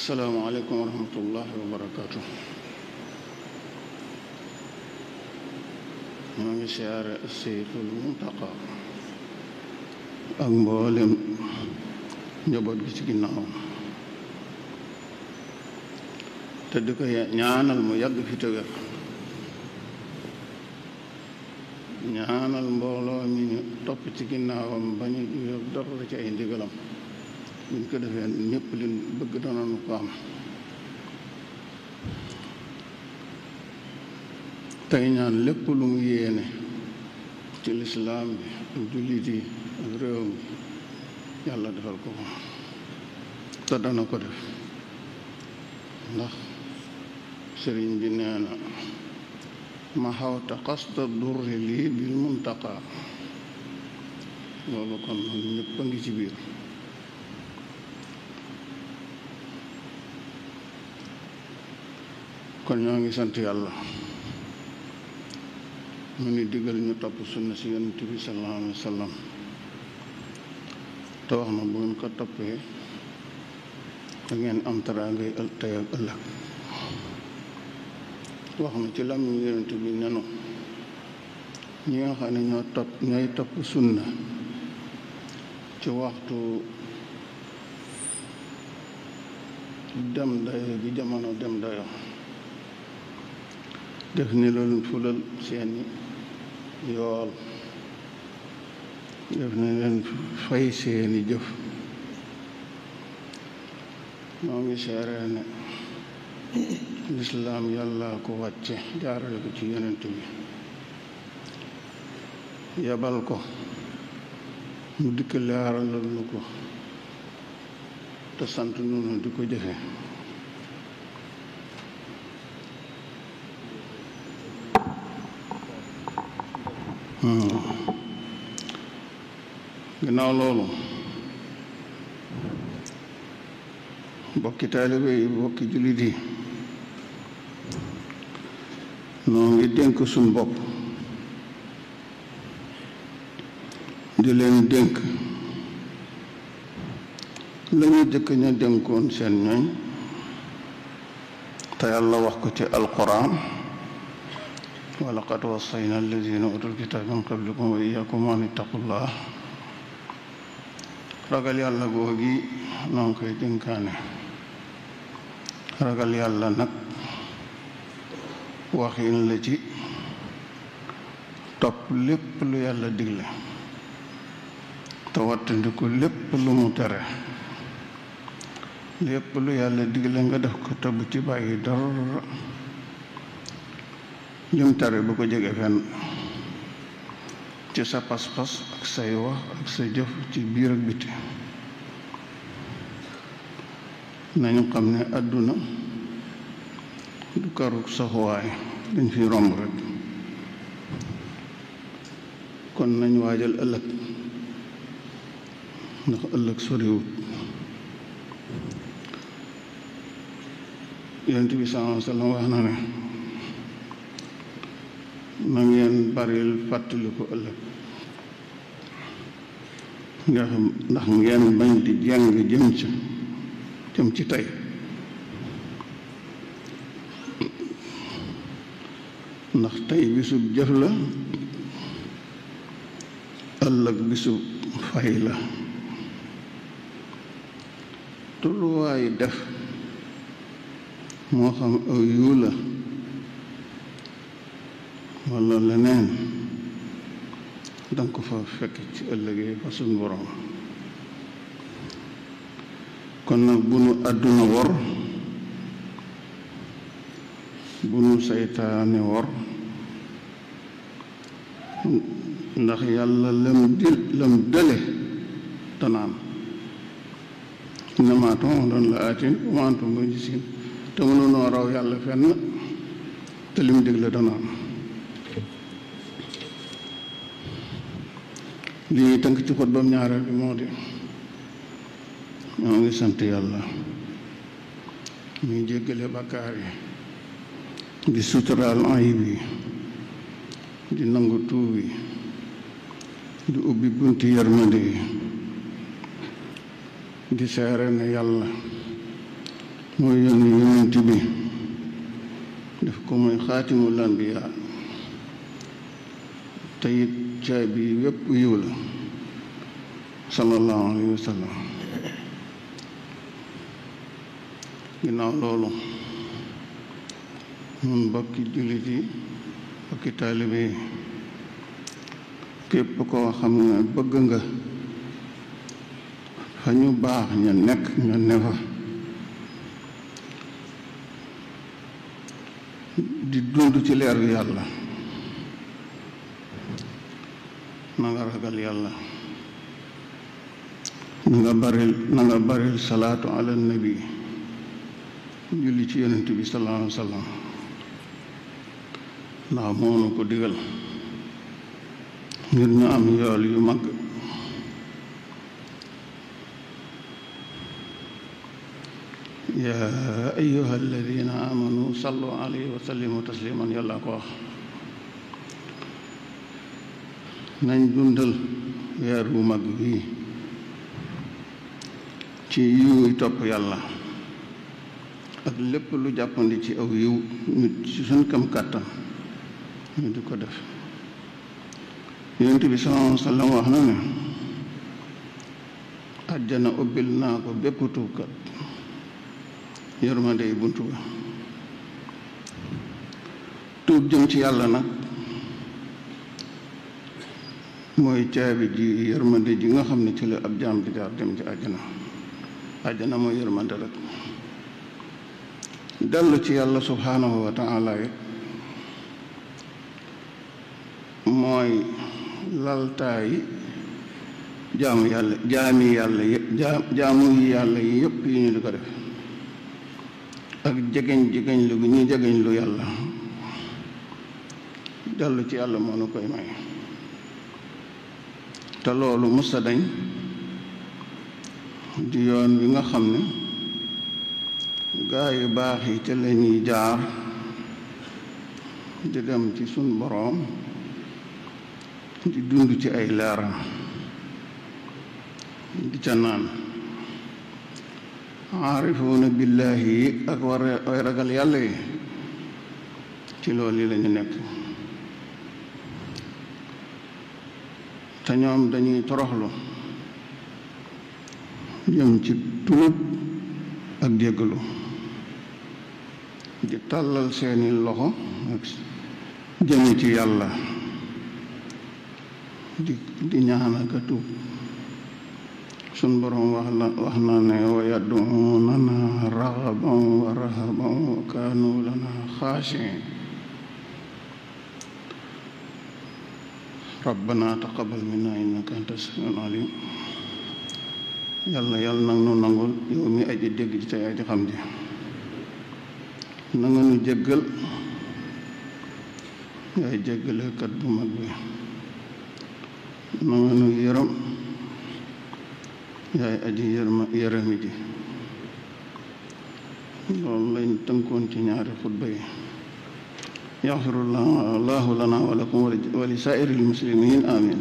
asalaamaaleykum wa rahmatullahi wa barakaatu. maa ngi siyaare Seydul Muntaqa ak mboolem njaboot gi ci ginnaaw te di ko ñaanal mu yàgg fi te wér. ñaanal mbooloo mi ñu topp ci ginnaawam ba ñu yóbbu dara ci ay ndigalam. buñ ko defee ñëpp liñ bëgg danañu ko am. tey ñaan lépp lu mu yéene ci lislaam bi ak jullit yi ak réew mi yàlla defal ko ko te dana ko def ndax sëriñ bi nee na ma xawta xasta durri lii bil muntaqa loolu kon ñëpp a ngi ci biir. kon ñoo ngi sant yàlla mu ni digal ñu topp sunna si yonent bi sallallahu alayhi wa sallam te wax na bu ngeen ko toppee da ngeen am teraangay tey ak ëllëg. wax na ci lam yonent bi nenu ñi nga xam ne ñooy topp sunna ci waxtu dem dayo bi jamono dem dayo def ni loolu fulal seeni yool def ni leen fay seeni jëf. moo ngi seere ne lislaam yàlla ko wàcce jaarale ko ci yonent bi yabal ko mu dikk leeralal nu ko te sant nunu di ko jëfe. ginnaaw loolu bokki taalibe yi bokki jullit yi noo ngi dénk suñ bopp di leen dénk lañu jëkk ña dénkoon seen ñooñ te yàlla wax ko ci alquran wa laqad wassayna alladina utul kitaab min qablikum wa iyyakum an ittaqullah. ragal yàlla googi noo ngi koy dénkaane. ragal yàlla nag waxin la ci topp lépp lu yàlla digle te wattandiku lépp lu mu tere. lépp lu yàlla digle nga def ko te bu ci bàyyi dara lim tere bu ko jege fenn ci sa pas-pas ak say wax ak sa jëf ci biir ak biti. nañu xam ne àdduna du karu saxuwaay dañ fi romb rek. kon nañ waajal ëllëg ndax ëllëg soriwut. yonent bi sallallahu alayhi wa sallam wax na ne na ngeen baril fàttaliku ëllëg nga xam ndax ngeen bañ di jeng jëm ci tey. ndax tey bisub jëf la ëllëg bisub fay la. tulluwaay def moo xam aw yiw la walla leneen danga ko fa fekk ci ëllëgee fa suñ borom. kon nag bu nu àdduna wor bu nu saytaane wor ndax yàlla lam dële tanaan innamaa tu'aduuna la aatin wa maa antum bi mu'jiziin. te mënunoo raw yàlla fenn te lim digle dana am. li ñuy tënk ci xutbam ñaareel bi moo di ñoo ngi sant yàlla muy jéggale bàkkaar yi di suturaal ayib yi di nangu tuub yi di ubbi bunti yërmande yi di seere ne yàlla mooy yónni yonent bi def ko muy xaatimul anbiyaa te it caabi yépp yiw la sallallahu alayhi wa sallam. ginnaaw loolu ñun bokki jullit yi bokki taalibe yi képp koo xam ne bëgg nga fa ñu baax ña nekk nga ne fa di dund ci leeru yàlla na nga ragal yàlla na nga baril salaatu ala nabi julli ci yonent bi sallallahu alayhi wa sallam ndax moonu ko digal ngir ñu am yool yu mag. yaa ayyuha alladina amanu sallu alayhi wa sallimu tasliman yàlla ko wax. nañ dundal weer wu mag bii ci yiw topp yàlla ak lépp lu jàppandi ci aw yiw nit ci suñ kam kàttan ñu di ko def. yonent bi sallallahu alayhi wa sallam wax na ne àjjana ubbil naa ko bépp tuubkat yërmande yi buntu ba. tuub jëm ci yàlla nag mooy caabi ji yërmande ji nga xam ne ci la ab jaam di jaar dem ci àjjana mooy yërmande rek. dellu ci yàlla subhaanahu wa taala it mooy laltaayi jaamu yi yàlla yi yëpp yi ñu di ko def ak jegeñ lu gi ñuy jegeñ lu yàlla. dellu ci yàlla moo nu koy may te loolu musta dañ di yoon wi nga xam ne gaa yu baax yi te la ñuy jaar di dem ci sun boroom di dund ci ay leeram di ca naan. aarifuuna billaahi yi ak way ragal yàlla yi ci loolu yi lañu nekk te ñoom dañuy toroxlu jëm ci tuub ak jéggalu di tàllal seeni loxo ak jëme ci yàlla di ñaan ak a tuub. sun borom wax na ne wa yad'uunana raghaban wa rahaban wa kaanu lana xaashiin. rabbana taqabbal minna innaka anta samiul alim. yàlla nag nu nangul yow mi aji dégg ji tey aji xam ji. na nga nu jéggal yaay jéggalekat bu mag bi. na nga nu yërëm yaay aji yërëmi ji. loolu lañ tënkoon ci ñaari xutba yi. yaxfirullahu lana wa lakum wa li saa'iril muslimin amin.